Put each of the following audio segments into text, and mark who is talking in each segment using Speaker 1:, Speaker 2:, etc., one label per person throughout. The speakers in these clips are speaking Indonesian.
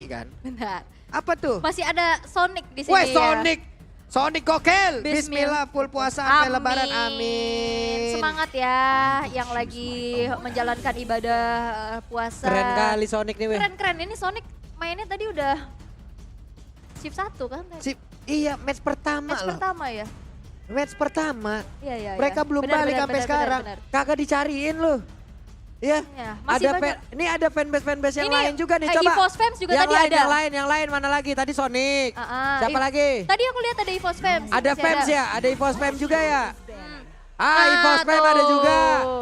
Speaker 1: kan?
Speaker 2: Benar.
Speaker 1: Apa tuh?
Speaker 2: Masih ada Sonic di sini
Speaker 1: Wah,
Speaker 2: ya.
Speaker 1: Sonic. Sonic gokil.
Speaker 2: Bismillah.
Speaker 1: Bismillah, full puasa sampai lebaran. Amin.
Speaker 2: Semangat ya yang lagi menjalankan ibadah puasa.
Speaker 3: Keren kali Sonic nih weh.
Speaker 2: Keren-keren. Ini Sonic mainnya tadi udah shift 1 kan?
Speaker 1: Iya, match pertama
Speaker 2: Match
Speaker 1: loh.
Speaker 2: pertama ya?
Speaker 1: Match pertama.
Speaker 2: Iya, iya.
Speaker 1: Mereka belum balik sampai sekarang. Kagak dicariin loh. Iya.
Speaker 2: Ya, masih
Speaker 1: Ada
Speaker 2: banyak.
Speaker 1: ini ada fanbase yang
Speaker 2: Ini,
Speaker 1: lain juga nih, coba.
Speaker 2: EVOS Fans juga
Speaker 1: yang
Speaker 2: tadi
Speaker 1: lain,
Speaker 2: ada.
Speaker 1: yang lain mana lagi? Tadi Sonic. Siapa lagi?
Speaker 2: Tadi aku lihat ada EVOS Fans.
Speaker 1: Ada
Speaker 2: Masih
Speaker 1: fans ya? Ada EVOS fans juga ya?
Speaker 2: Nah,
Speaker 1: EVOS fans ada
Speaker 2: tuh.
Speaker 1: juga.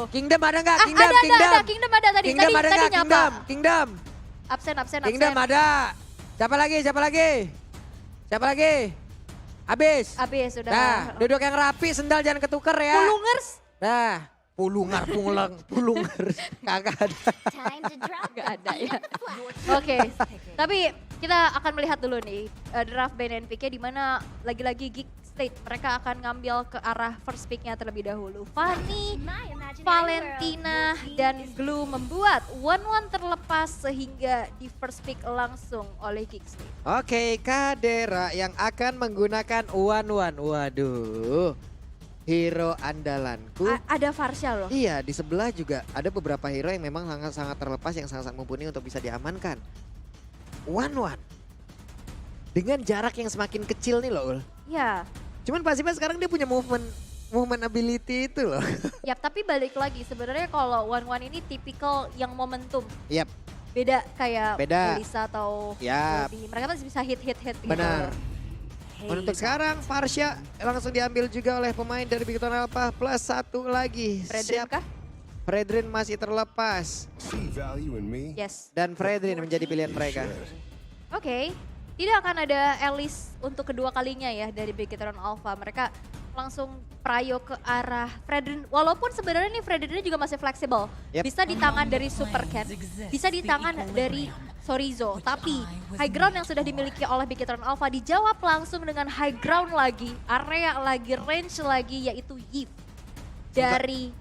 Speaker 1: Kingdom ada nggak?
Speaker 2: Ah,
Speaker 1: Kingdom,
Speaker 2: ada,
Speaker 1: Kingdom.
Speaker 2: ada. Kingdom ada tadi.
Speaker 1: Kingdom ada
Speaker 2: tadi
Speaker 1: nggak?
Speaker 2: nyapa.
Speaker 1: Kingdom, Kingdom.
Speaker 2: Absen.
Speaker 1: Kingdom ada. Siapa lagi? Siapa lagi? Siapa lagi? Habis.
Speaker 2: Habis sudah.
Speaker 1: Nah, duduk yang rapi, sendal jangan ketuker ya.
Speaker 2: Pulungers.
Speaker 1: Nah, pulungers. Kagak ada.
Speaker 2: Nggak ada ya. Oke, tapi kita akan melihat dulu nih draft BNNPK di mana lagi-lagi Geek State mereka akan ngambil ke arah first pick-nya terlebih dahulu. Fanny, Valentina, dan Glue membuat 1-1 terlepas sehingga di first pick langsung oleh Geek State.
Speaker 1: Oke, Kadera yang akan menggunakan One. Waduh, hero andalanku.
Speaker 2: Ada Farsha loh.
Speaker 1: Iya, di sebelah juga ada beberapa hero yang memang sangat terlepas, yang sangat mumpuni untuk bisa diamankan. One. Dengan jarak yang semakin kecil nih loh, Ul.
Speaker 2: Ya,
Speaker 1: Cuman Pasiva sekarang dia punya movement ability itu loh.
Speaker 2: yap, tapi balik lagi sebenarnya kalau 1-1 ini tipikal yang momentum.
Speaker 1: Yap,
Speaker 2: Beda kayak
Speaker 1: Beda.
Speaker 2: Elisa atau
Speaker 1: Yap.
Speaker 2: Ruby. Mereka masih bisa hit gitu.
Speaker 1: benar. Untuk sekarang Farsha langsung diambil juga oleh pemain dari Big Town Alpha plus satu lagi.
Speaker 2: Fredrin kah?
Speaker 1: Fredrin masih terlepas
Speaker 4: See value in me?
Speaker 2: Yes.
Speaker 1: dan Fredrin menjadi pilihan mereka.
Speaker 2: Oke. Tidak akan ada Alice untuk kedua kalinya ya dari Big Town Alpha. Mereka langsung prayo ke arah Fredrin. Walaupun sebenarnya nih Fredrin juga masih fleksibel.
Speaker 1: Yep.
Speaker 2: Bisa di tangan dari Super Cat, bisa di tangan dari Sorizo. Tapi high ground yang sudah dimiliki oleh Big Town Alpha dijawab langsung dengan high ground lagi, area lagi, range lagi yaitu Yip dari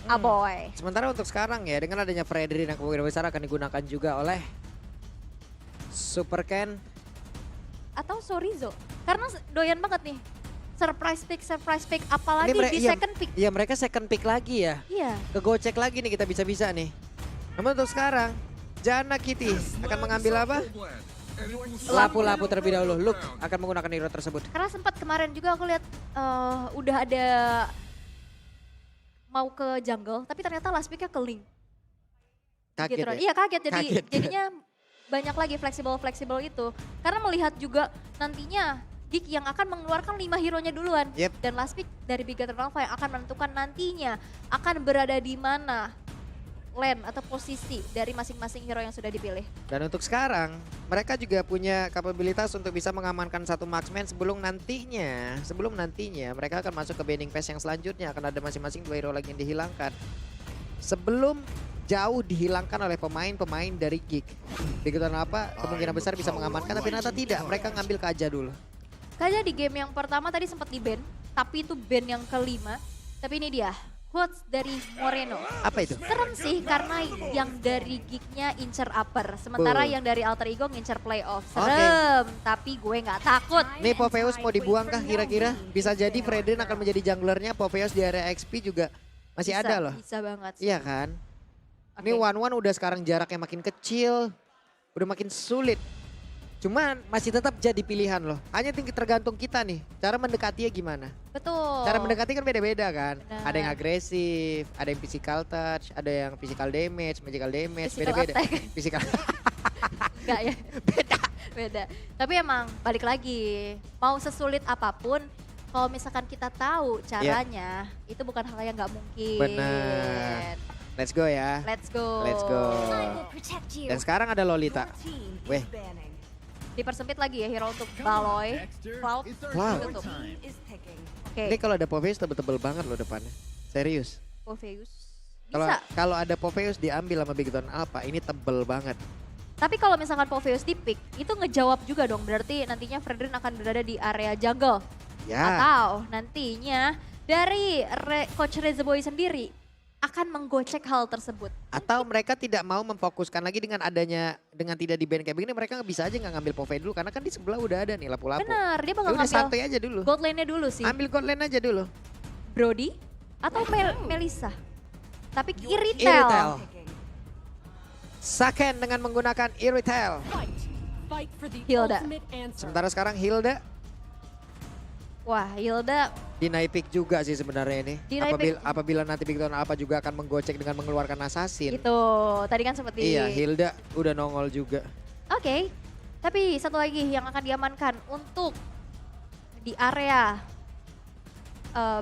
Speaker 2: Aboy.
Speaker 1: Sementara untuk sekarang ya dengan adanya Fredrin yang kemungkinan besar akan digunakan juga oleh Super Ken.
Speaker 2: Atau Sorizo. Karena doyan banget nih. Surprise pick, apalagi di
Speaker 1: iya,
Speaker 2: second pick.
Speaker 1: Iya, mereka second pick lagi ya.
Speaker 2: Iya.
Speaker 1: Kegocek lagi nih kita bisa-bisa nih. Namun untuk sekarang Jana Kitty akan mengambil apa? Lapu-lapu terlebih dahulu. Luke akan menggunakan hero tersebut.
Speaker 2: Karena sempat kemarin juga aku lihat udah ada mau ke jungle, tapi ternyata last picknya ke Link.
Speaker 1: Kaget
Speaker 2: Gitu.
Speaker 1: ya?
Speaker 2: Iya kaget,
Speaker 1: Kaget.
Speaker 2: jadinya banyak lagi fleksibel itu. Karena melihat juga nantinya Geek yang akan mengeluarkan 5 hero-nya duluan.
Speaker 1: Yep.
Speaker 2: Dan last pick dari Big Brother Alpha yang akan menentukan nantinya akan berada di mana lane atau posisi dari masing-masing hero yang sudah dipilih.
Speaker 1: Dan untuk sekarang mereka juga punya kapabilitas untuk bisa mengamankan satu marksman sebelum nantinya mereka akan masuk ke banning phase yang selanjutnya, akan ada masing-masing 2 hero lagi yang dihilangkan. Sebelum jauh dihilangkan oleh pemain-pemain dari Geek. Big Town apa kemungkinan besar bisa mengamankan, tapi ternyata tidak, mereka ngambil Kaja dulu.
Speaker 2: Kaja di game yang pertama tadi sempat di ban, tapi itu ban yang kelima. Tapi ini dia, quotes dari Moreno.
Speaker 1: Apa itu?
Speaker 2: Serem sih karena yang dari Geek-nya incer upper, sementara yang dari Alter Ego ngincer playoff. Serem, tapi gue nggak takut.
Speaker 1: Nih Popheus mau dibuang kah kira-kira? Bisa jadi Fredrin akan menjadi junglernya, Popheus di area XP juga masih ada loh.
Speaker 2: Bisa banget.
Speaker 1: Iya kan? Ini
Speaker 2: Oke.
Speaker 1: 1-1 udah sekarang jaraknya makin kecil, udah makin sulit. Cuman masih tetap jadi pilihan loh. Hanya tergantung kita nih, cara mendekatinya gimana.
Speaker 2: Betul.
Speaker 1: Cara mendekati kan beda-beda kan.
Speaker 2: Benar.
Speaker 1: Ada yang agresif, ada yang physical touch, ada yang physical damage, magical damage,
Speaker 2: Physical
Speaker 1: beda-beda.
Speaker 2: attack.
Speaker 1: Physical.
Speaker 2: Enggak ya?
Speaker 1: Beda.
Speaker 2: Beda. Tapi emang balik lagi, mau sesulit apapun, kalau misalkan kita tahu caranya, itu bukan hal yang nggak mungkin.
Speaker 1: Benar. Let's go ya.
Speaker 2: Let's go.
Speaker 1: Let's go. Dan sekarang ada Lolita. Weh,
Speaker 2: Dipersempit lagi ya hero untuk Baloy. Cloud.
Speaker 1: Wow.
Speaker 2: Tutup. Oke,
Speaker 1: ini kalau ada Popheus tebel-tebel banget loh depannya. Serius.
Speaker 2: Popheus.
Speaker 1: Kalau
Speaker 2: Bisa.
Speaker 1: kalau ada Popheus diambil sama Big Town Alpha, ini tebel banget.
Speaker 2: Tapi kalau misalkan Popheus di pick, itu ngejawab juga dong. Berarti nantinya Fredrin akan berada di area jungle.
Speaker 1: Ya.
Speaker 2: Atau nantinya dari Coach Reza Boy sendiri akan menggocek hal tersebut.
Speaker 1: Atau mereka tidak mau memfokuskan lagi dengan tidak di ban kayak begini, mereka bisa aja nggak ngambil Pove dulu karena kan di sebelah udah ada nih lapu-lapu.
Speaker 2: Benar, dia bakal
Speaker 1: Ya udah
Speaker 2: ngambil
Speaker 1: santai aja dulu.
Speaker 2: gold lane-nya dulu sih.
Speaker 1: Ambil gold lane aja dulu.
Speaker 2: Brody atau Melissa. Tapi
Speaker 1: Irithel.
Speaker 2: Irithel.
Speaker 1: Saken dengan menggunakan Irithel.
Speaker 2: Hilda.
Speaker 1: Sementara sekarang Hilda
Speaker 2: Wah, Hilda
Speaker 1: deny pick juga sih sebenarnya ini.
Speaker 2: Deny pick.
Speaker 1: Apabila nanti Victor Alpha juga akan menggocek dengan mengeluarkan assassin.
Speaker 2: itu tadi kan seperti
Speaker 1: Iya, Hilda udah nongol juga.
Speaker 2: Oke. Tapi satu lagi yang akan diamankan untuk di area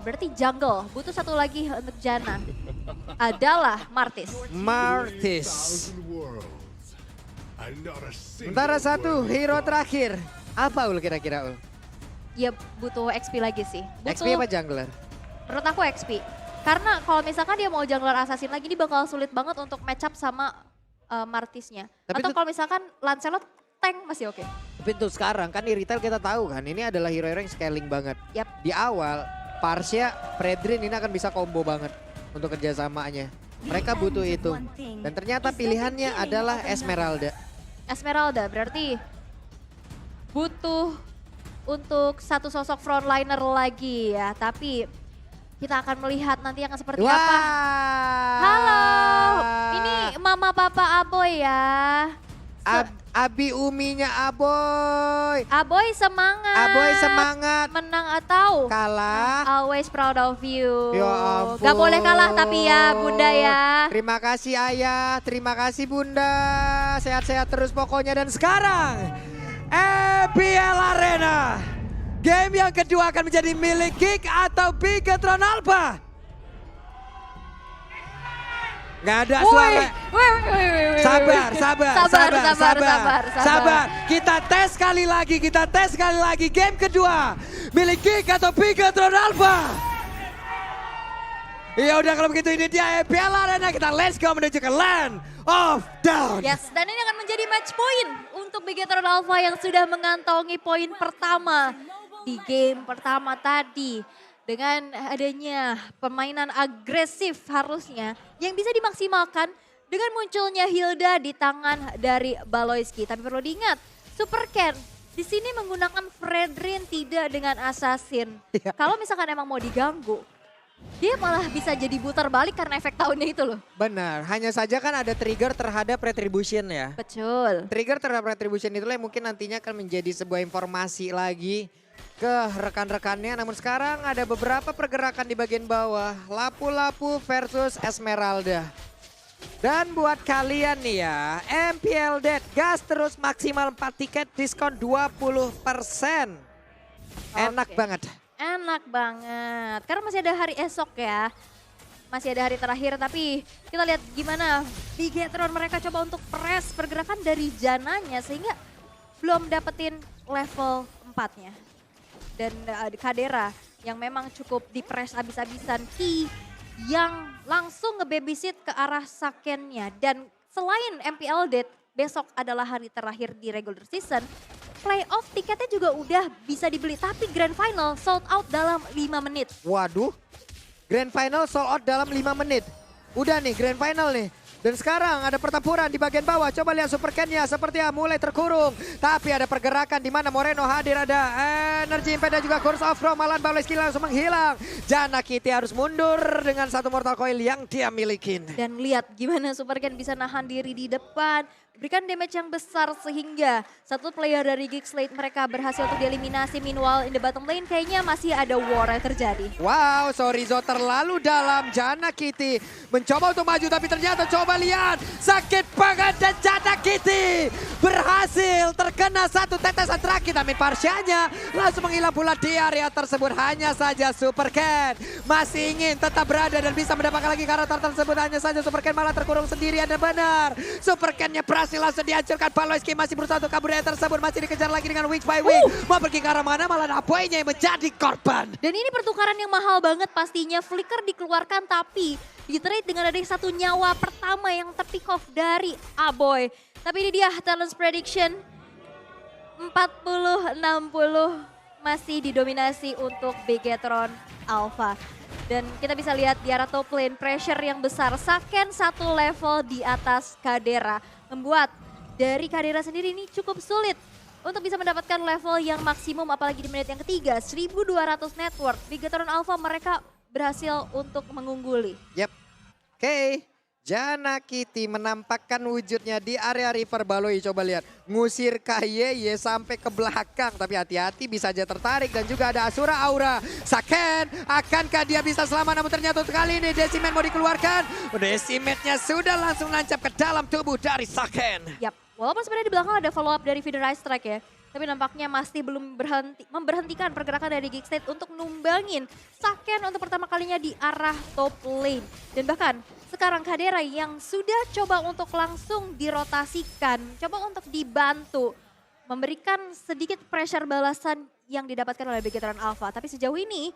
Speaker 2: berarti jungle. Butuh satu lagi untuk Janna. Adalah Martis.
Speaker 1: Martis. Sementara satu hero terakhir. Apa Ul kira-kira Ul?
Speaker 2: Ya butuh XP lagi sih.
Speaker 1: XP
Speaker 2: Butuh,
Speaker 1: apa jungler?
Speaker 2: menurut aku XP. Karena kalau misalkan dia mau jungler assassin lagi, ini bakal sulit banget untuk match up sama Martisnya.
Speaker 1: Tapi
Speaker 2: Atau
Speaker 1: itu-
Speaker 2: kalau misalkan Lancelot tank masih oke.
Speaker 1: Tapi untuk sekarang kan di retail kita tahu kan ini adalah hero-hero yang scaling banget.
Speaker 2: Yap.
Speaker 1: Di awal Parsia, Fredrin ini akan bisa combo banget untuk kerjasamanya. Mereka butuh itu. Dan ternyata pilihannya adalah Esmeralda.
Speaker 2: Esmeralda berarti butuh untuk satu sosok frontliner lagi ya. Tapi kita akan melihat nanti akan seperti
Speaker 1: Wah.
Speaker 2: apa. Halo, ini mama papa Aboy ya.
Speaker 1: Abi uminya Aboy.
Speaker 2: Aboy semangat.
Speaker 1: Aboy semangat.
Speaker 2: Menang atau
Speaker 1: Kalah.
Speaker 2: always proud of you.
Speaker 1: Ya ampun.
Speaker 2: Gak boleh kalah tapi ya bunda ya.
Speaker 1: Terima kasih ayah, terima kasih bunda. Sehat-sehat terus pokoknya. Dan sekarang EPL Arena. Game yang kedua akan menjadi milik Geek atau Bigetron Alpha. Gak ada suara.
Speaker 2: Wih.
Speaker 1: Sabar. Kita tes sekali lagi. Game kedua milik Geek atau Bigetron Alpha. Ya udah kalau begitu ini dia EPL Arena, kita let's go menuju ke Land of Dawn.
Speaker 2: Yes, dan ini akan menjadi match point untuk Bigetron Alpha yang sudah mengantongi poin pertama di game pertama tadi. Dengan adanya permainan agresif harusnya yang bisa dimaksimalkan dengan munculnya Hilda di tangan dari Baloyski. Tapi perlu diingat, Super Ken di sini menggunakan Fredrin tidak dengan assassin.
Speaker 1: Iya.
Speaker 2: Kalau misalkan emang mau diganggu, dia malah bisa jadi putar balik karena efek tahunnya itu loh.
Speaker 1: Benar, hanya saja kan ada trigger terhadap retribution ya.
Speaker 2: Betul.
Speaker 1: Trigger terhadap retribution itulah yang mungkin nantinya akan menjadi sebuah informasi lagi ke rekan-rekannya. Namun sekarang ada beberapa pergerakan di bagian bawah. Lapu-lapu versus Esmeralda. Dan buat kalian nih ya, MPL Dead gas terus maksimal 4 tiket diskon 20%. Enak
Speaker 2: Oke.
Speaker 1: banget.
Speaker 2: Enak banget. Karena masih ada hari esok ya. Masih ada hari terakhir tapi kita lihat gimana Bigetron mereka coba untuk press pergerakan dari Jananya sehingga belum dapetin level 4-nya. Dan Kadera yang memang cukup di-press abis-abisan. Ki yang langsung nge-babysit ke arah Sakennya. Dan selain MPL Dead, besok adalah hari terakhir di regular season. Playoff tiketnya juga udah bisa dibeli. Tapi Grand Final sold out dalam 5 menit.
Speaker 1: Waduh, Grand Final sold out dalam 5 menit. Udah nih Grand Final nih. Dan sekarang ada pertempuran di bagian bawah. Coba lihat Super Ken-nya sepertinya mulai terkurung. Tapi ada pergerakan di mana Moreno hadir, ada Energy Impact dan juga Curse of Rome. Malan Baloyski langsung menghilang. Janna Kitty harus mundur dengan satu Mortal Coil yang dia milikin.
Speaker 2: Dan lihat gimana Super Ken bisa nahan diri di depan. Berikan damage yang besar sehingga satu player dari Geek Slate mereka berhasil untuk dieliminasi. Meanwhile in the bottom lane kayaknya masih ada war yang terjadi.
Speaker 1: Wow, Sorizo terlalu dalam. Janna Kitty mencoba untuk maju tapi ternyata coba lihat. Sakit banget dan Janna Kitty berhasil terkena satu tetesan terakhir. Tapi Parsianya langsung menghilang pula di area tersebut. Hanya saja Super Ken masih ingin tetap berada dan bisa mendapatkan lagi karakter tersebut. Hanya saja Super Ken malah terkurung sendirian dan benar. Super Ken-nya berhasil langsung dihancurkan. Baloyski masih berusaha untuk kabur dari tersebut. Masih dikejar lagi dengan week by week. Mau pergi ke arah mana malah Apoy-nya yang menjadi korban.
Speaker 2: Dan ini pertukaran yang mahal banget pastinya. Flicker dikeluarkan tapi di-trade dengan ada satu nyawa pertama yang terpick off dari Aboy. Tapi ini dia Talents Prediction. 40-60 masih didominasi untuk Bigetron Alpha. Dan kita bisa lihat di arah top lane pressure yang besar. Saken satu level di atas Kadera. Membuat dari Kadera sendiri ini cukup sulit untuk bisa mendapatkan level yang maksimum apalagi di menit yang ketiga. 1200 network. Bigetron Alpha mereka berhasil untuk mengungguli.
Speaker 1: Yap. Oke. Jana Kitty menampakkan wujudnya di area River Baloi. Coba lihat. Ngusir KYY sampai ke belakang. Tapi hati-hati bisa aja tertarik. Dan juga ada Asura Aura. Saken. Akankah dia bisa selamat? Namun ternyata untuk kali ini Decimet mau dikeluarkan. Decimetnya sudah langsung nancap ke dalam tubuh dari Saken.
Speaker 2: Yap. Walaupun sebenarnya di belakang ada follow up dari Feeder Ice Strike ya. Tapi nampaknya masih belum memberhentikan pergerakan dari Geek State untuk numbangin Saken untuk pertama kalinya di arah top lane. Dan bahkan sekarang Kadera yang sudah coba untuk langsung dirotasikan, coba untuk dibantu. Memberikan sedikit pressure balasan yang didapatkan oleh Bigetron Alpha. Tapi sejauh ini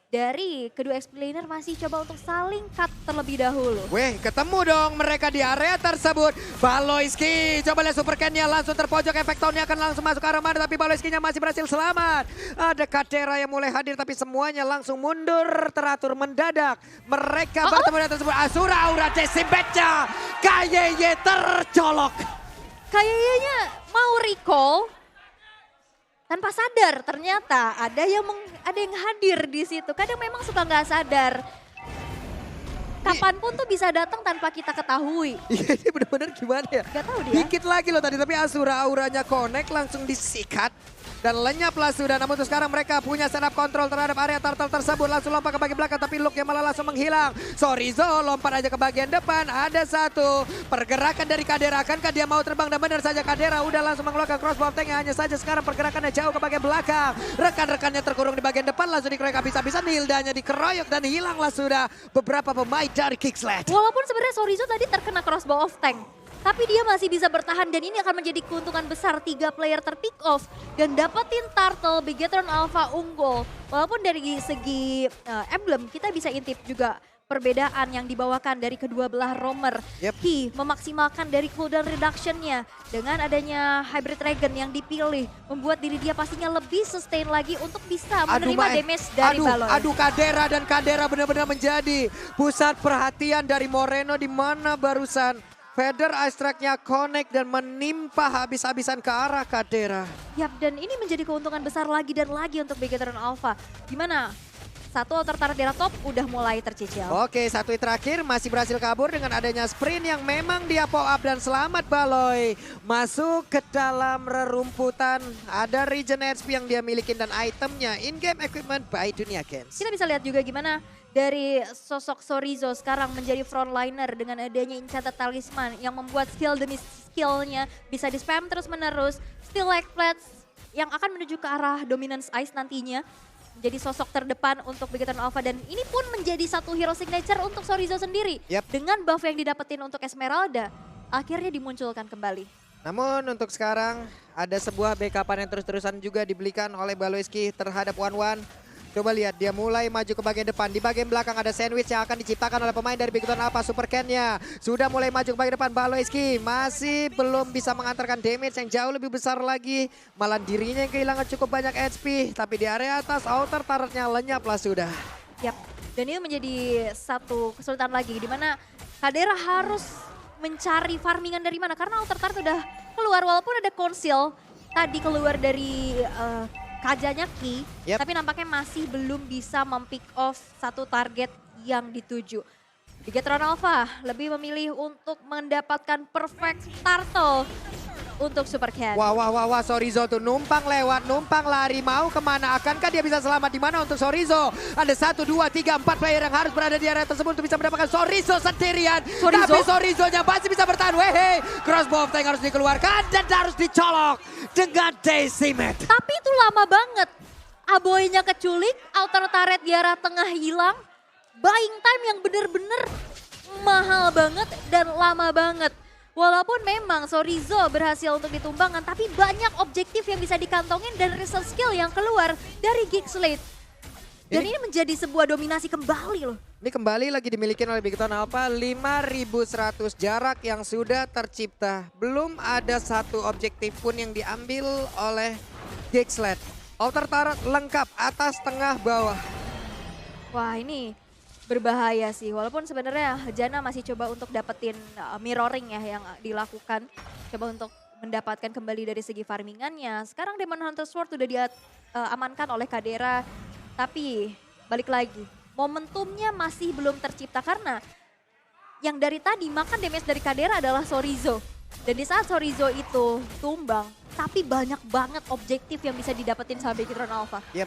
Speaker 2: dari kedua explainer masih coba untuk saling cut terlebih dahulu.
Speaker 1: Weh, ketemu dong mereka di area tersebut. Baloiski, coba lihat super can-nya langsung terpojok. Efek tone-nya akan langsung masuk ke arah mana, tapi Baloiski-nya masih berhasil selamat. Ada Kadera yang mulai hadir, tapi semuanya langsung mundur teratur mendadak. Mereka bertemu di tersebut. Asura Aura, Decimetnya, KYY tercolok.
Speaker 2: KYY-nya mau recall tanpa sadar, ternyata ada yang hadir di situ. Kadang memang suka nggak sadar. Kapanpun tuh bisa datang tanpa kita ketahui.
Speaker 1: Iya, ini benar-benar gimana ya?
Speaker 2: Gak tahu dia.
Speaker 1: Dikit lagi loh tadi, tapi Asura Auranya connect langsung disikat. Dan lenyaplah sudah, namun untuk sekarang mereka punya setup kontrol terhadap area turtle tersebut. Langsung lompat ke bagian belakang, tapi look-nya malah langsung menghilang. Sorizo lompat aja ke bagian depan, ada satu pergerakan dari Kadera. Akankah dia mau terbang? Dan benar saja Kadera udah langsung mengeluarkan crossbow tank. Hanya saja sekarang pergerakannya jauh ke bagian belakang. Rekan-rekannya terkurung di bagian depan, langsung dikeroyok habis-habisan. Hildanya dikeroyok dan hilanglah sudah beberapa pemain dari Kicksled.
Speaker 2: Walaupun sebenarnya Sorizo tadi terkena crossbow of tank. Tapi dia masih bisa bertahan dan ini akan menjadi keuntungan besar. 3 player terpick off dan dapetin turtle. Bigetron Alpha unggul. Walaupun dari segi emblem kita bisa intip juga perbedaan yang dibawakan dari kedua belah roamer.
Speaker 1: Yep.
Speaker 2: Ki memaksimalkan dari cooldown reductionnya dengan adanya hybrid dragon yang dipilih. Membuat diri dia pastinya lebih sustain lagi untuk bisa menerima damage dari Baloi.
Speaker 1: Aduh Kadera, dan Kadera benar-benar menjadi pusat perhatian dari Moreno, di mana barusan Feather Ice Strike-nya connect dan menimpa habis-habisan ke arah Kadera.
Speaker 2: Yap, dan ini menjadi keuntungan besar lagi dan lagi untuk Bigetron Alpha. Dimana satu outer turret di top udah mulai tercicil.
Speaker 1: Oke, satu terakhir masih berhasil kabur dengan adanya sprint yang memang dia pop up, dan selamat Baloi. Masuk ke dalam rerumputan, ada regen HP yang dia milikin dan itemnya in-game equipment by Dunia Games.
Speaker 2: Kita bisa lihat juga gimana dari sosok Sorizo sekarang menjadi frontliner dengan adanya Enchanted Talisman yang membuat skill demi skillnya bisa di-spam terus-menerus. Still like flats yang akan menuju ke arah Dominance Ice nantinya. Menjadi sosok terdepan untuk Bigetron Alpha dan ini pun menjadi satu hero signature untuk Sorizo sendiri.
Speaker 1: Yep.
Speaker 2: Dengan buff yang didapetin untuk Esmeralda, akhirnya dimunculkan kembali.
Speaker 1: Namun untuk sekarang ada sebuah backupan yang terus-terusan juga dibelikan oleh Baloiski terhadap One. Coba lihat, dia mulai maju ke bagian depan. Di bagian belakang ada sandwich yang akan diciptakan oleh pemain dari Bigetron Alpha. Super Ken-nya sudah mulai maju ke bagian depan. Baloiski masih belum bisa mengantarkan damage yang jauh lebih besar lagi. Malah dirinya yang kehilangan cukup banyak HP. Tapi di area atas outer turret-nya lenyaplah sudah.
Speaker 2: Yap, dan ini menjadi satu kesulitan lagi. Di mana Kadera harus mencari farmingan dari mana. Karena outer turret udah keluar walaupun ada konsil. Tadi keluar dari kajanya Ki,
Speaker 1: Yep.
Speaker 2: tapi nampaknya masih belum bisa mempick off satu target yang dituju. Bigetron Alpha lebih memilih untuk mendapatkan perfect turtle untuk Super Cat.
Speaker 1: Wah, Sorizo tuh numpang lewat, numpang lari, mau kemana? Akankah dia bisa selamat? Di mana untuk Sorizo? Ada 1, 2, 3, 4 player yang harus berada di area tersebut untuk bisa mendapatkan Sorizo sendirian. Tapi Sorizonya masih bisa bertahan. Wehe, crossbow tank harus dikeluarkan dan harus dicolok dengan Decimet.
Speaker 2: Tapi itu lama banget. Aboynya keculik, outer turret di arah tengah hilang. Buying time yang bener-bener mahal banget dan lama banget. Walaupun memang Sorizo berhasil untuk ditumbangkan, tapi banyak objektif yang bisa dikantongin dan result skill yang keluar dari Geeksled. Dan ini menjadi sebuah dominasi kembali loh.
Speaker 1: Ini kembali lagi dimiliki oleh Bigetron Alpha, 5.100 jarak yang sudah tercipta. Belum ada satu objektif pun yang diambil oleh Geeksled. Outer turret lengkap, atas, tengah, bawah.
Speaker 2: Wah ini berbahaya sih. Walaupun sebenarnya Janna masih coba untuk dapetin mirroring ya yang dilakukan. Coba untuk mendapatkan kembali dari segi farmingannya. Sekarang Demon Hunter Sword udah diamankan oleh Kadera. Tapi balik lagi, momentumnya masih belum tercipta karena yang dari tadi makan damage dari Kadera adalah Sorizo. Dan di saat Sorizo itu tumbang, tapi banyak banget objektif yang bisa didapetin sama Beakon Alpha.
Speaker 1: Yep.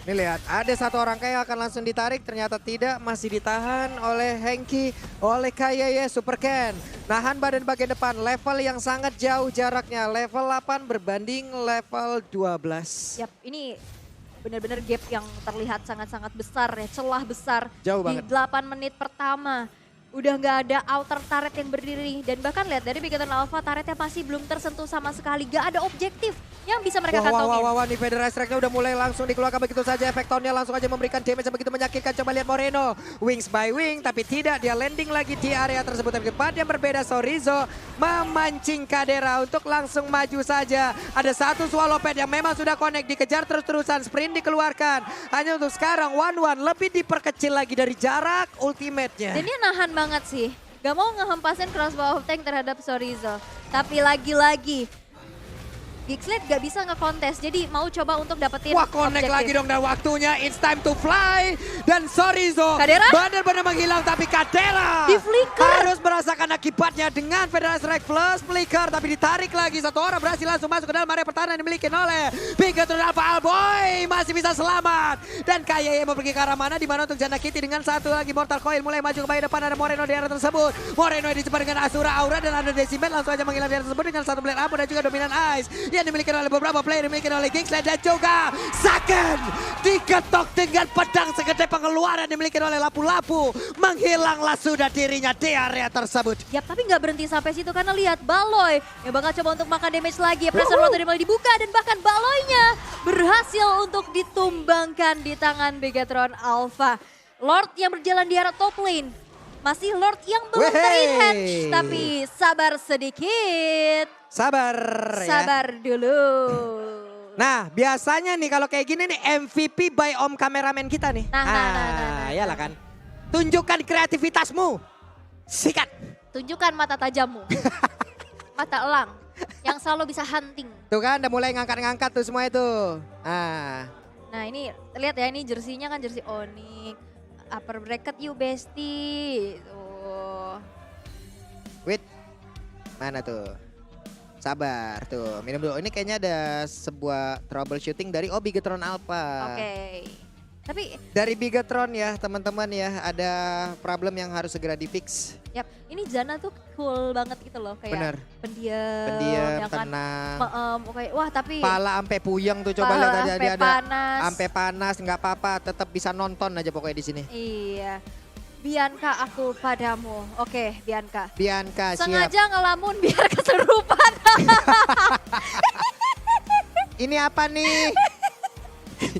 Speaker 1: Nih lihat, ada satu orang kayak akan langsung ditarik, ternyata tidak, masih ditahan oleh Hengki, oleh Kayeye Super Ken. Nahan bagian depan, level yang sangat jauh jaraknya, level 8 berbanding level 12.
Speaker 2: Yap, ini benar-benar gap yang terlihat sangat-sangat besar ya, celah besar.
Speaker 1: Jauh
Speaker 2: di
Speaker 1: banget.
Speaker 2: 8 menit pertama. Udah nggak ada outer turret yang berdiri. Dan bahkan lihat dari Beacon Alpha turretnya masih belum tersentuh sama sekali. Gak ada objektif yang bisa mereka kantongin.
Speaker 1: Wah, nih Federal Strike-nya udah mulai langsung dikeluarkan begitu saja. Efektornya langsung aja memberikan damage yang begitu menyakitkan. Coba lihat Moreno, wings by wing, tapi tidak. Dia landing lagi di area tersebut. Tapi tempat yang berbeda, Sorizo memancing Kadera untuk langsung maju saja. Ada satu swallow pad yang memang sudah connect, dikejar terus-terusan, sprint dikeluarkan. Hanya untuk sekarang 1-1 lebih diperkecil lagi dari jarak ultimate-nya.
Speaker 2: Dan dia nahan banget sih. Gak mau ngehempasin crossbow of tank terhadap Sorizo. Tapi lagi-lagi Geekslate gak bisa ngekontes, jadi mau coba untuk dapetin
Speaker 1: Wah, connect
Speaker 2: objektif.
Speaker 1: lagi dong dan waktunya. It's time to fly. Dan Sorizo
Speaker 2: Kadera?
Speaker 1: benar-benar menghilang, tapi Kadera
Speaker 2: Di flicker.
Speaker 1: harus merasakan akibatnya dengan Federal Strike plus flicker. Tapi ditarik lagi, satu orang berhasil langsung masuk ke dalam area pertahanan yang dimiliki oleh Beacon Alpha. Alboy masih bisa selamat. Dan Kayeye mau pergi ke arah mana, di mana untuk Janna Kitty dengan satu lagi Mortal Coil mulai maju ke bagian depan. Ada Moreno di area tersebut. Moreno yang dicepat dengan Asura Aura dan ada Decimate langsung aja menghilang di area tersebut dengan satu blade abu dan juga dominan ice yang dimiliki oleh beberapa player, dimiliki oleh Geekslate dan juga Saken diketok dengan pedang segede pengeluaran dimiliki oleh Lapu-Lapu. Menghilanglah sudah dirinya di area tersebut.
Speaker 2: Yap, tapi nggak berhenti sampai situ karena lihat Baloy yang bakal coba untuk makan damage lagi. Pressure water mulai dibuka dan bahkan Baloynya berhasil untuk ditumbangkan di tangan Begatron Alpha. Lord yang berjalan di arah top lane. Masih Lord yang belum
Speaker 1: Wey.
Speaker 2: ter-enhance, tapi sabar sedikit.
Speaker 1: Sabar
Speaker 2: Sabar
Speaker 1: ya.
Speaker 2: dulu.
Speaker 1: Nah, biasanya nih kalau kayak gini nih MVP by Om kameramen kita nih.
Speaker 2: Nah.
Speaker 1: Iyalah kan. Tunjukkan kreativitasmu. Sikat.
Speaker 2: Tunjukkan mata tajammu. Mata elang yang selalu bisa hunting.
Speaker 1: Tuh kan udah mulai ngangkat-ngangkat tuh semua itu.
Speaker 2: Nah ini lihat ya, ini jersinya kan jersey Onyx. Upper bracket you bestie. Tuh.
Speaker 1: Wait. Mana tuh? Sabar tuh, minum dulu. Ini kayaknya ada sebuah troubleshooting dari Bigatron Alpha.
Speaker 2: Oke. Tapi
Speaker 1: Dari Bigatron ya teman-teman ya, ada problem yang harus segera di-fix.
Speaker 2: yap, ini Janna tuh cool banget gitu loh, kayak
Speaker 1: Bener.
Speaker 2: pendiam,
Speaker 1: Pendiam,
Speaker 2: yang kan,
Speaker 1: tenang.
Speaker 2: kayak wah tapi
Speaker 1: Pala ampe puyeng tuh, coba
Speaker 2: pala
Speaker 1: lihat aja
Speaker 2: ampe
Speaker 1: dia ada.
Speaker 2: panas.
Speaker 1: Ampe panas, nggak apa-apa, tetap bisa nonton aja pokoknya di sini.
Speaker 2: Iya. Bianca aku padamu. Oke, Bianca.
Speaker 1: Bianca siap.
Speaker 2: Sengaja ngelamun biar keserupan.
Speaker 1: Ini apa nih?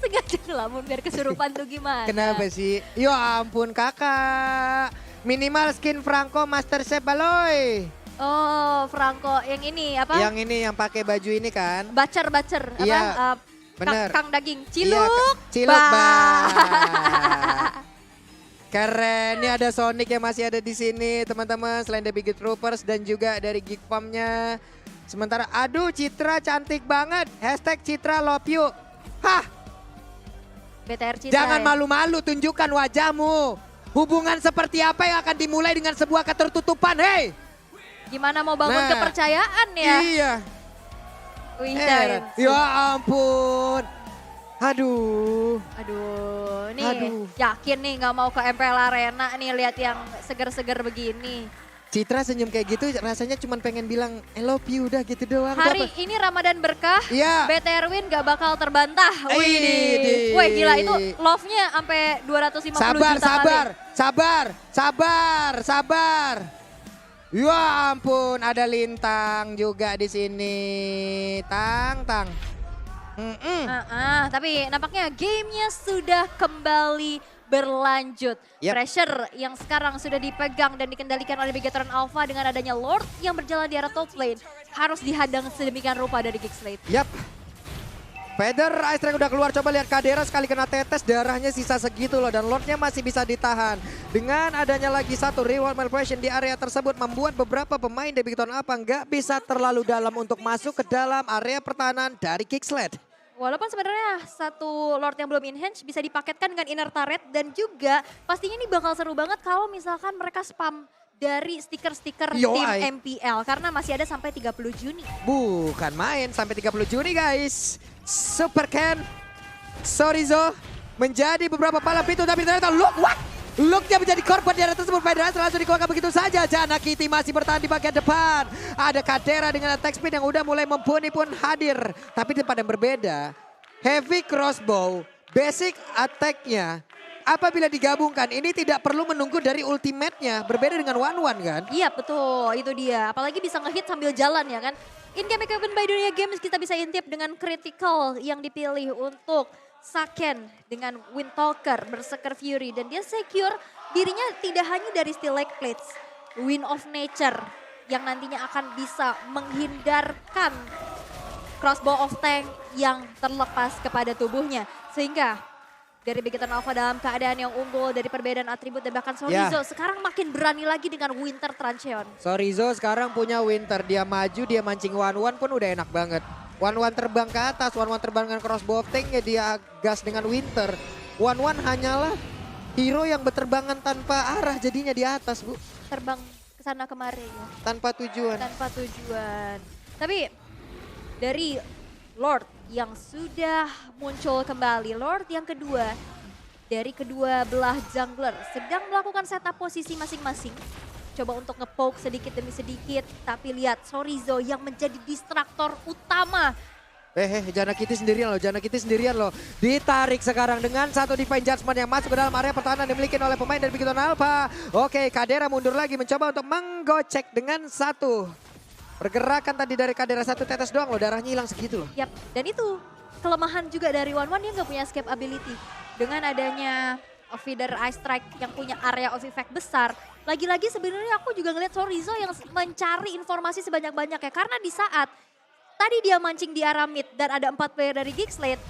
Speaker 2: Sengaja ngelamun biar kesurupan tuh gimana?
Speaker 1: Kenapa sih? Ya ampun kakak. Minimal skin Franco Master Chef Baloy.
Speaker 2: Oh, Franco yang ini apa?
Speaker 1: Yang ini yang pakai baju ini kan?
Speaker 2: Bacer
Speaker 1: Iya,
Speaker 2: apa?
Speaker 1: bener.
Speaker 2: Kang daging.
Speaker 1: Iya,
Speaker 2: Ciluk.
Speaker 1: Ciluk
Speaker 2: Bah.
Speaker 1: bah. Keren, ini ada Sonic yang masih ada di sini teman-teman. Selain dari Big Troopers dan juga dari Geek Farm-nya. Sementara, aduh Citra cantik banget. Hashtag Citra love you. Hah,
Speaker 2: BTR Citra.
Speaker 1: jangan
Speaker 2: ya.
Speaker 1: malu-malu, tunjukkan wajahmu. Hubungan seperti apa yang akan dimulai dengan sebuah ketertutupan, hei?
Speaker 2: Gimana mau bangun
Speaker 1: Nah,
Speaker 2: kepercayaan ya?
Speaker 1: Iya.
Speaker 2: Wih,
Speaker 1: Heran. Ya ampun. Aduh.
Speaker 2: Aduh, nih
Speaker 1: Aduh.
Speaker 2: yakin nih nggak mau ke MPL Arena nih lihat yang seger-seger begini.
Speaker 1: Citra senyum kayak gitu rasanya cuma pengen bilang I love you udah gitu doang.
Speaker 2: Hari
Speaker 1: Dapat.
Speaker 2: ini Ramadan berkah,
Speaker 1: Iya.
Speaker 2: BTR Win gak bakal terbantah. Wih,
Speaker 1: Idih.
Speaker 2: wih gila itu love-nya sampai 250
Speaker 1: Sabar,
Speaker 2: juta
Speaker 1: sabar,
Speaker 2: kali.
Speaker 1: sabar. Ya ampun, ada Lintang juga di sini. Tang.
Speaker 2: Tapi nampaknya gamenya sudah kembali berlanjut.
Speaker 1: Yep.
Speaker 2: Pressure yang sekarang sudah dipegang dan dikendalikan oleh Begatron Alpha dengan adanya Lord yang berjalan di arah top lane harus dihadang sedemikian rupa dari Geekslate.
Speaker 1: Yap. Feather Ice Strike udah keluar, coba lihat Kadera sekali kena tetes, darahnya sisa segitu loh. Dan Lordnya masih bisa ditahan. Dengan adanya lagi satu reward malfunction di area tersebut membuat beberapa pemain dari Big Ton Alpha nggak bisa terlalu dalam untuk masuk ke dalam area pertahanan dari Kicksled.
Speaker 2: Walaupun sebenarnya satu Lord yang belum enhance bisa dipaketkan dengan inner turret dan juga pastinya ini bakal seru banget kalau misalkan mereka spam dari stiker-stiker
Speaker 1: Yo,
Speaker 2: tim
Speaker 1: ay.
Speaker 2: MPL karena masih ada sampai 30 Juni.
Speaker 1: Bukan main sampai 30 Juni guys. Super Ken, Sorizo menjadi beberapa pala pintu tapi ternyata Looknya menjadi korban di area tersebut. Federasi langsung dikeluarkan begitu saja. Jana Kitty masih bertahan di bagian depan. Ada Kadera dengan attack speed yang udah mulai mumpuni pun hadir. Tapi di tempat yang berbeda. Heavy crossbow, basic attack-nya. Apabila digabungkan ini tidak perlu menunggu dari ultimate-nya. Berbeda dengan One kan.
Speaker 2: Iya betul, itu dia. Apalagi bisa ngehit sambil jalan ya kan. In-game equipment by Dunia Games kita bisa intip dengan critical yang dipilih untuk Saken dengan Windtalker, Berserker Fury. Dan dia secure dirinya tidak hanya dari Steel Lake Plates, Wind of Nature yang nantinya akan bisa menghindarkan Crossbow of Tank yang terlepas kepada tubuhnya. Sehingga dari Big Ton Alpha dalam keadaan yang unggul dari perbedaan atribut dan bahkan Sorizo sekarang makin berani lagi dengan Winter Trancheon.
Speaker 1: Sorizo sekarang punya Winter, dia maju, dia mancing One pun udah enak banget. One terbang ke atas, One terbang dengan crossbow of tanknya, dia gas dengan Winter. One hanyalah hero yang berterbangan tanpa arah jadinya di atas, Bu.
Speaker 2: Terbang ke sana kemari ya.
Speaker 1: Tanpa tujuan.
Speaker 2: Tanpa tujuan. Tapi dari Lord yang sudah muncul kembali, Lord yang kedua dari kedua belah jungler sedang melakukan setup posisi masing-masing. Coba untuk nge-poke sedikit demi sedikit, tapi lihat Sorizo yang menjadi distraktor utama.
Speaker 1: Jana Kitty sendirian loh. Ditarik sekarang dengan satu Divine Judgment yang masuk ke dalam area pertahanan dimiliki oleh pemain dari Big Ton Alpha. Oke, Kadera mundur lagi mencoba untuk menggocek dengan satu. Pergerakan tadi dari Kadera satu tetes doang loh, darahnya hilang segitu loh.
Speaker 2: Yap, dan itu kelemahan juga dari One dia nggak punya escape ability. Dengan adanya Feather Ice Strike yang punya area of effect besar. Lagi-lagi sebenarnya aku juga ngeliat Sorizo yang mencari informasi sebanyak-banyaknya. Karena di saat tadi dia mancing di arah mid dan ada 4 player dari Geekslate,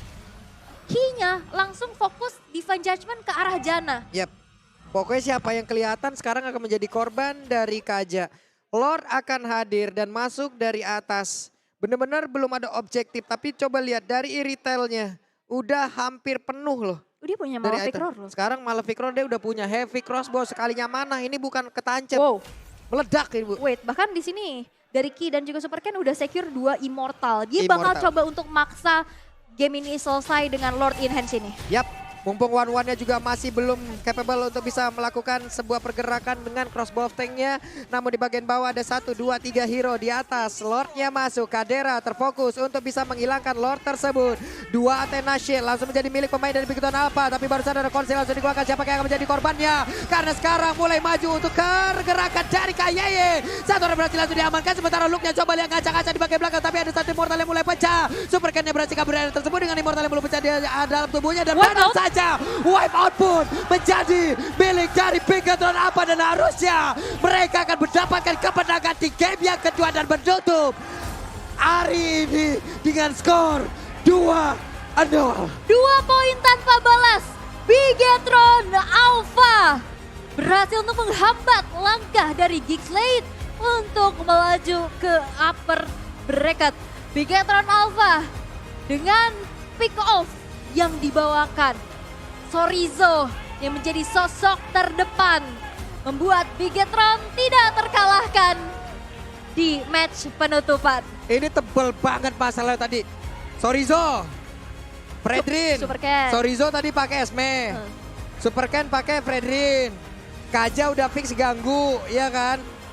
Speaker 2: key-nya langsung fokus Divine Judgment ke arah Jana.
Speaker 1: Yap, pokoknya siapa yang kelihatan sekarang akan menjadi korban dari Kaja. Lord akan hadir dan masuk dari atas. Benar-benar belum ada objektif, tapi coba lihat dari retailnya. Udah hampir penuh loh.
Speaker 2: Dia punya
Speaker 1: Dari
Speaker 2: Malefic
Speaker 1: item.
Speaker 2: Roar loh.
Speaker 1: Sekarang Malefic Roar dia udah punya heavy crossbow sekalinya mana. Ini bukan ketancap.
Speaker 2: Wow.
Speaker 1: Meledak ini Bu.
Speaker 2: Wait, bahkan di sini dari Ki dan juga Super Ken udah secure 2 Immortal. Dia bakal
Speaker 1: Immortal.
Speaker 2: coba untuk maksa game ini selesai dengan Lord Enhance ini.
Speaker 1: Yap, mumpung One-nya juga masih belum capable untuk bisa melakukan sebuah pergerakan dengan crossbow of tank-nya. Namun di bagian bawah ada 1, 2, 3 hero di atas. Lord-nya masuk, Kadera terfokus untuk bisa menghilangkan Lord tersebut. 2 Athena Shield langsung menjadi milik pemain dari Big Ton Alpha. Tapi barusan ada konsel langsung dikeluarkan, siapa yang akan menjadi korbannya. Karena sekarang mulai maju untuk pergerakan dari Kayeye. Satu orang berhasil langsung diamankan, sementara Luke-nya coba lihat ngaca-ngaca di bagian belakang. Tapi ada satu Immortal yang mulai pecah. Super Ken-nya berhasil kabur dari tersebut dengan Immortal yang belum pecah di dalam tubuhnya. Dan
Speaker 2: Wipe out.
Speaker 1: saja wipe out pun menjadi milik dari Big Ton Alpha dan harusnya mereka akan mendapatkan kemenangan di game yang kedua dan menutup hari ini dengan skor 2-0.
Speaker 2: 2 poin tanpa balas. Bigetron Alpha berhasil untuk menghambat langkah dari Geekslate untuk melaju ke upper bracket. Bigetron Alpha dengan pick off yang dibawakan Sorizo yang menjadi sosok terdepan membuat Bigetron tidak terkalahkan di match penutupan.
Speaker 1: Ini tebel banget masalah tadi. Sorizo, Fredrin,
Speaker 2: Super Ken.
Speaker 1: Sorizo tadi pakai Esme, Super Ken pakai Fredrin. Kaja udah fix ganggu, ya kan?